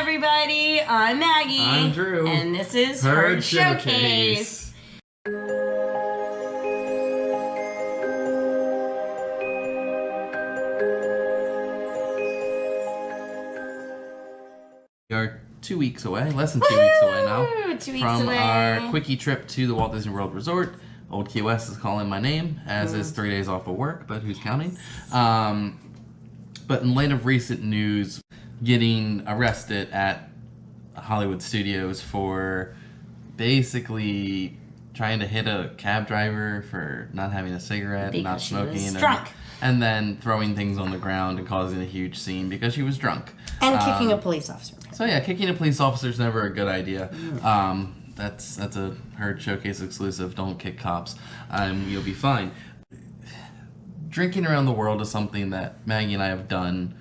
everybody, I'm Maggie. I'm Drew. And this is Her Showcase. We are 2 weeks away, less than 2 weeks away now, 2 weeks from away. our quickie trip to the Walt Disney World Resort. Old Key West is calling my name, as is 3 days off of work, but who's counting? But in light of recent news, getting arrested at Hollywood Studios for basically trying to hit a cab driver for not having a cigarette, Because not she smoking, was drunk. and then throwing things on the ground and causing a huge scene because she was drunk. And kicking a police officer. So yeah, kicking a police officer is never a good idea. That's a Her Showcase exclusive. Don't kick cops. You'll be fine. Drinking around the world is something that Maggie and I have done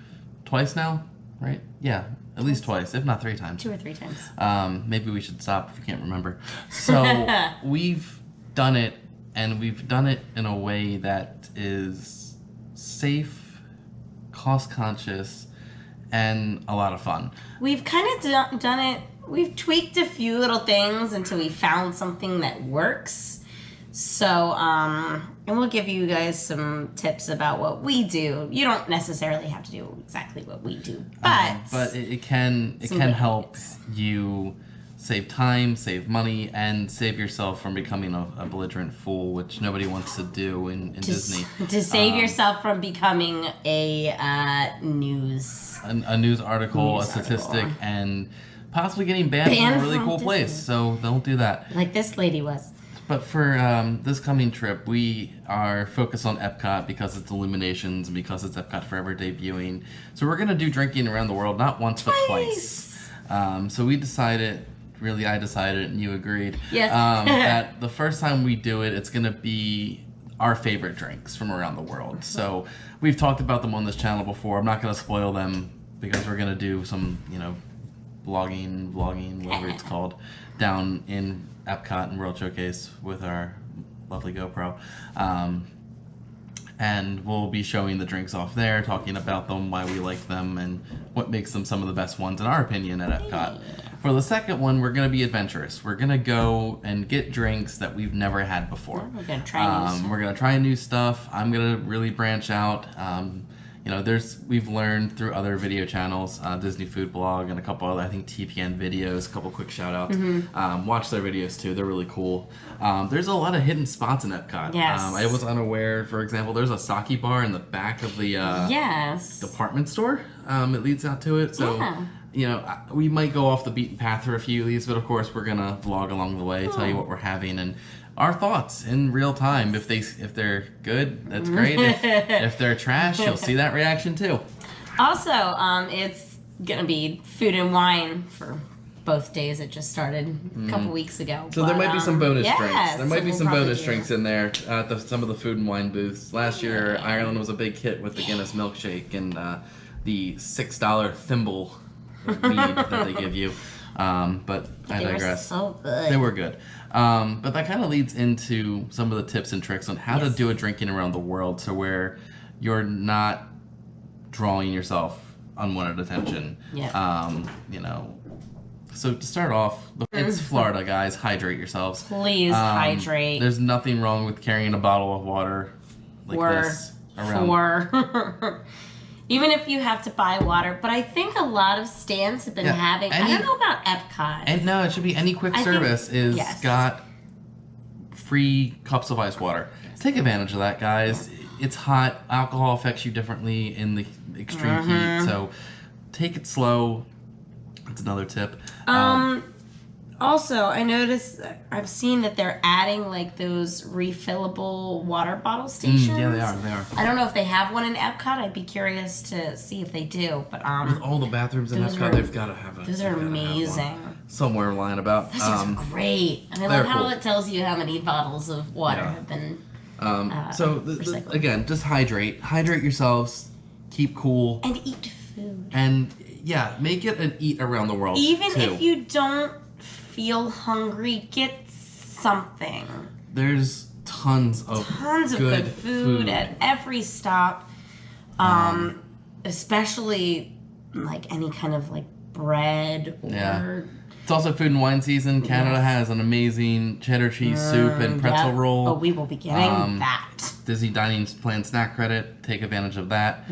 twice now, right? Yeah, at least twice, if not 3 times. 2 or 3 times. Maybe we should stop if we can't remember. So we've done it, and we've done it in a way that is safe, cost-conscious, and a lot of fun. We've kind of done it. We've tweaked a few little things until we found something that works. So, and we'll give you guys some tips about what we do. You don't necessarily have to do exactly what we do, but it can help you save time, save money, and save yourself from becoming a belligerent fool, which nobody wants to do in Disney. To save yourself from becoming a news article, a statistic, and possibly getting banned from a really cool place. So don't do that. Like this lady was. But for this coming trip, we are focused on EPCOT because it's Illuminations and because it's EPCOT Forever debuting. So we're going to do drinking around the world, not once, but twice. So we decided, really I decided, and you agreed, yes. that the first time we do it, it's going to be our favorite drinks from around the world. So we've talked about them on this channel before. I'm not going to spoil them because we're going to do some, vlogging, whatever it's called, down in EPCOT and World Showcase with our lovely GoPro. And we'll be showing the drinks off there, talking about them, why we like them, and what makes them some of the best ones in our opinion at EPCOT. For the second one, we're going to be adventurous. We're going to go and get drinks that we've never had before. We're going to try new stuff. We're going to try new stuff. I'm going to really branch out. We've learned through other video channels, Disney Food Blog and a couple other, I think TPN videos, a couple quick shout outs. Watch their videos too, they're really cool. There's a lot of hidden spots in EPCOT. Yes. I was unaware, for example, there's a sake bar in the back of the department store. It leads out to it. So, we might go off the beaten path for a few of these, but of course we're going to vlog along the way, tell you what we're having, and our thoughts in real time. If they're good, that's great. If they're trash, you'll see that reaction too. Also, it's gonna be food and wine for both days. It just started a couple weeks ago. So there might be some bonus drinks. There might be some bonus do drinks in there at some of the food and wine booths. Last year, Ireland was a big hit with the Guinness milkshake and the $6 thimble of mead that they give you. But I digress. They were so good. They were good. But that kind of leads into some of the tips and tricks on how to do a drinking around the world, so where you're not drawing yourself unwanted attention. So to start off, it's Florida, guys. Hydrate yourselves. Please hydrate. There's nothing wrong with carrying a bottle of water like this around. Even if you have to buy water, but I think a lot of stands have been having. I don't know about EPCOT. And no, it should be any quick service got free cups of ice water. Take advantage of that, guys. It's hot. Alcohol affects you differently in the extreme heat, so take it slow. That's another tip. Also, I've seen that they're adding like those refillable water bottle stations. Yeah, they are. I don't know if they have one in EPCOT. I'd be curious to see if they do. But with all the bathrooms in EPCOT, they've got to have Those are amazing. Somewhere lying about. Those are great. And I love how it tells you how many bottles of water have been recycled. Again, just hydrate. Hydrate yourselves. Keep cool. And eat food. And make it an eat around the world. Even if you don't feel hungry, get something. There's tons of good food at every stop, especially like any kind of like bread or... It's also food and wine season. Canada has an amazing cheddar cheese soup and pretzel roll. Oh, we will be getting that. Disney Dining Plan snack credit. Take advantage of that.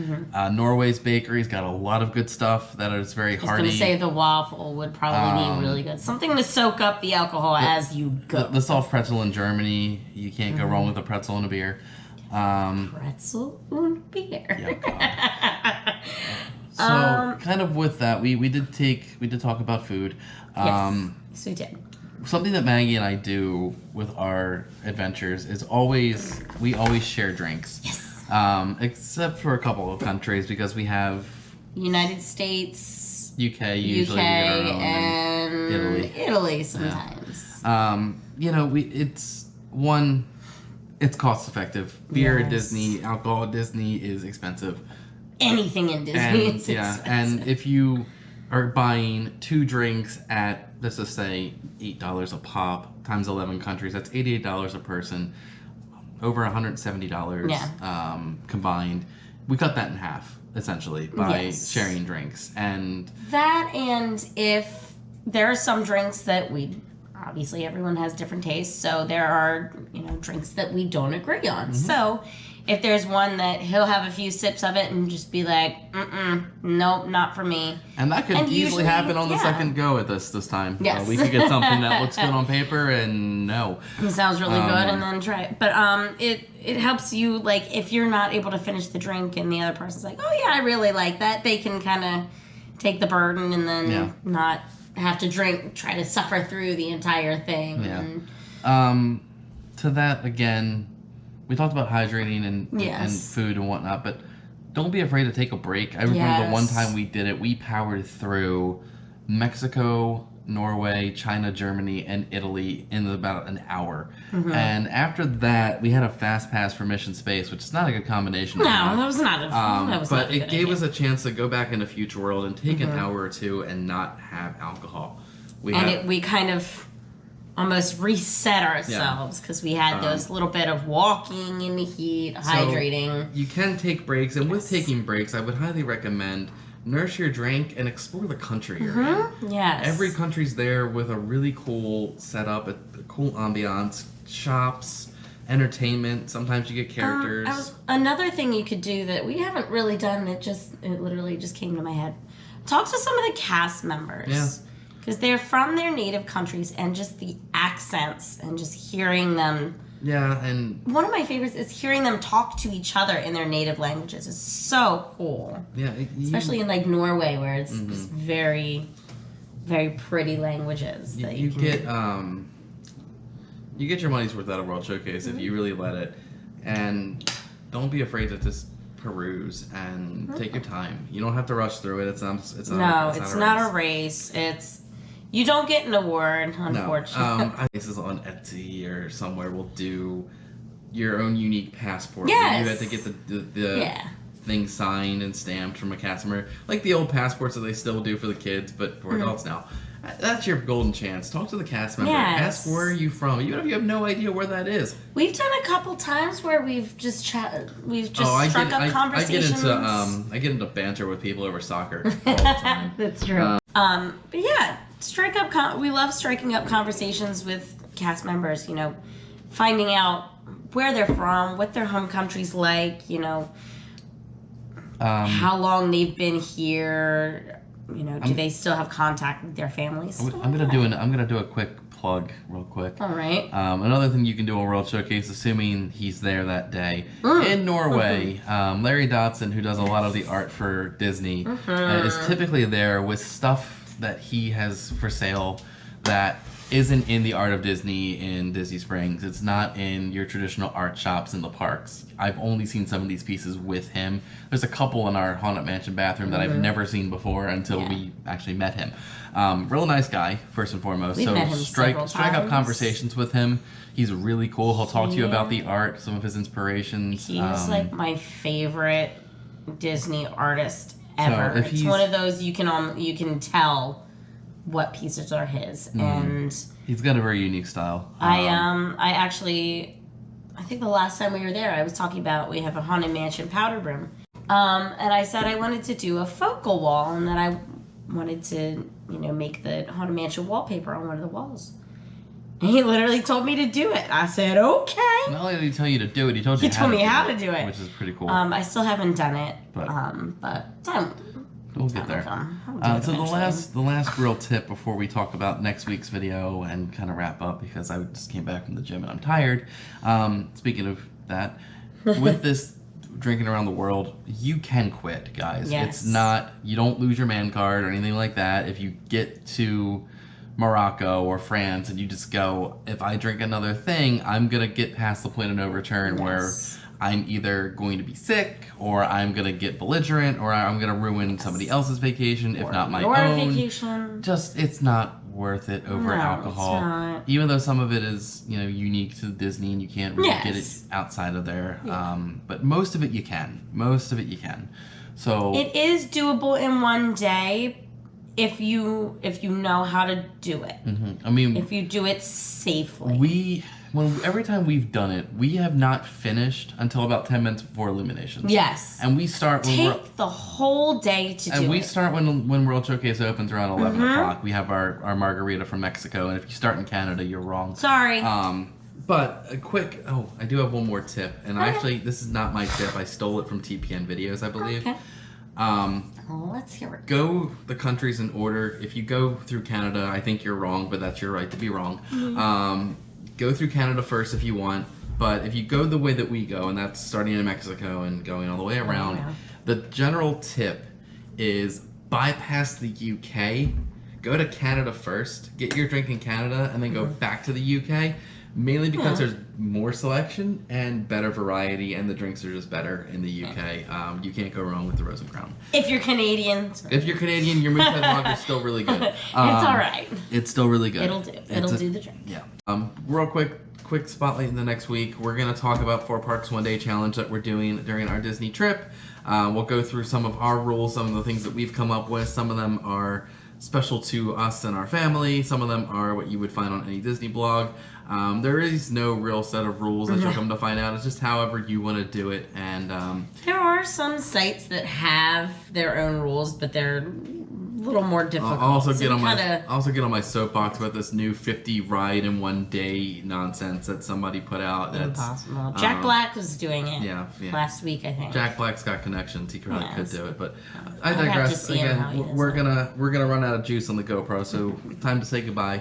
Norway's Bakery's got a lot of good stuff that is very hearty. I was going to say the waffle would probably be really good. Something to soak up the alcohol as you go. The soft pretzel in Germany. You can't go wrong with a pretzel and a beer. Pretzel and beer. So kind of with that, we did talk about food. Yes, we did. Something that Maggie and I do with our adventures is we always share drinks. Yes. Except for a couple of countries because we have United States, UK usually, and Italy sometimes. It's cost effective. Beer at Disney, alcohol at Disney is expensive. Anything in Disney is expensive. And if you are buying 2 drinks at, let's just say, $8 a pop times 11 countries, that's $88 a person, over $170 combined. We cut that in half, essentially, by sharing drinks. And if there are some drinks that obviously everyone has different tastes, so there are, drinks that we don't agree on. So if there's one that he'll have a few sips of it and just be like, nope, not for me. And that could easily happen on the second go at this time. Yes. We could get something that looks good on paper and no. It sounds really good and then try it. But it helps you, like, if you're not able to finish the drink and the other person's like, oh yeah, I really like that, they can kind of take the burden and then not have to try to suffer through the entire thing. Yeah. To that, again, we talked about hydrating and food and whatnot, but don't be afraid to take a break. I remember the one time we did it, we powered through Mexico, Norway, China, Germany, and Italy in about an hour. And after that, we had a fast pass for Mission Space, which is not a good combination. No, that was not but it gave us a chance to go back into Future World and take an hour or two and not have alcohol. We kind of almost reset ourselves because we had those little bit of walking in the heat, hydrating. You can take breaks, and with taking breaks, I would highly recommend nurse your drink and explore the country you're in. Yes. Every country's there with a really cool setup, a cool ambiance, shops, entertainment. Sometimes you get characters. Another thing you could do that we haven't really done, it literally just came to my head. Talk to some of the cast members. Yeah. Because they're from their native countries and just the accents and just hearing them. Yeah, and one of my favorites is hearing them talk to each other in their native languages. It's so cool. Yeah, especially in like Norway where it's just very, very pretty languages. You get your money's worth out of World Showcase if you really let it, and don't be afraid to just peruse and take your time. You don't have to rush through it. It's not a race. You don't get an award, unfortunately. Places on Etsy or somewhere will do your own unique passport. Yes. You have to get the thing signed and stamped from a cast member. Like the old passports that they still do for the kids, but for adults now. That's your golden chance. Talk to the cast member. Yes. Ask where are you from, even if you have no idea where that is. We've done a couple times where we've just struck up conversations. I get into banter with people over soccer all the time. That's true. But yeah, we love striking up conversations with cast members. Finding out where they're from, what their home country's like. How long they've been here. Do they still have contact with their families? I'm gonna do a quick plug, real quick. All right. Another thing you can do on World Showcase, assuming he's there that day in Norway, Larry Dotson, who does a lot of the art for Disney, is typically there with stuff that he has for sale that isn't in the Art of Disney in Disney Springs. It's not in your traditional art shops in the parks. I've only seen some of these pieces with him. There's a couple in our Haunted Mansion bathroom that I've never seen before until we actually met him. Real nice guy, first and foremost. We've met him strike times. up conversations with him. He's really cool. He'll talk to you about the art, some of his inspirations. He's like my favorite Disney artist ever. It's one of those you can tell what pieces are his, and he's got a very unique style. I think the last time we were there, I was talking about we have a Haunted Mansion powder room, and I said I wanted to do a focal wall, and that I wanted to, make the Haunted Mansion wallpaper on one of the walls. And he literally told me to do it. I said, okay. Not only did he tell you to do it, he told me how to do it. Which is pretty cool. I still haven't done it. But we'll get there. So the last real tip before we talk about next week's video and kind of wrap up, because I just came back from the gym and I'm tired. Speaking of that, with this drinking around the world, you can quit, guys. Yes. It's not, you don't lose your man card or anything like that. If you get to Morocco or France and you just go, if I drink another thing, I'm going to get past the point of no return where I'm either going to be sick or I'm going to get belligerent or I'm going to ruin somebody else's vacation, if not my own. Vacation. Just, it's not worth it over alcohol. It's not. Even though some of it is, unique to Disney and you can't really get it outside of there. Yeah. But most of it you can. So it is doable in one day if you know how to do it. Mm-hmm. I mean, if you do it safely. Every time we've done it, we have not finished until about 10 minutes before Illuminations. Yes. And we start Take the whole day to do it. And we start when World Showcase opens around 11 o'clock. We have our margarita from Mexico, and if you start in Canada, you're wrong. Sorry. But a quick, I do have one more tip. And actually, this is not my tip. I stole it from TPN Videos, I believe. Okay. Let's hear it. Go the countries in order. If you go through Canada, I think you're wrong, but that's your right to be wrong. Mm-hmm. Go through Canada first if you want, but if you go the way that we go, and that's starting in Mexico and going all the way around, the general tip is bypass the UK, go to Canada first, get your drink in Canada, and then go back to the UK, mainly because there's more selection and better variety, and the drinks are just better in the UK. You can't go wrong with the Rose and Crown. If you're Canadian. Your Moosehead Lager is still really good. It's all right. It's still really good. It'll do. It'll do the drink. Yeah. Real quick spotlight in the next week. We're going to talk about 4 Parks 1 Day Challenge that we're doing during our Disney trip. We'll go through some of our rules, some of the things that we've come up with. Some of them are special to us and our family. Some of them are what you would find on any Disney blog. There is no real set of rules that you'll come to find out. It's just however you want to do it. And there are some sites that have their own rules, but they're a little more difficult. I'll also get on my soapbox about this new 50 ride in 1 day nonsense that somebody put out. That's impossible. Jack Black was doing it. Yeah. Last week, I think. Jack Black's got connections. He probably could do it, but I digress. Again, we're gonna run out of juice on the GoPro, so time to say goodbye.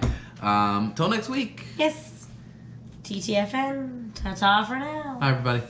Till next week. Yes. TTFN. Ta-ta for now. Bye, everybody.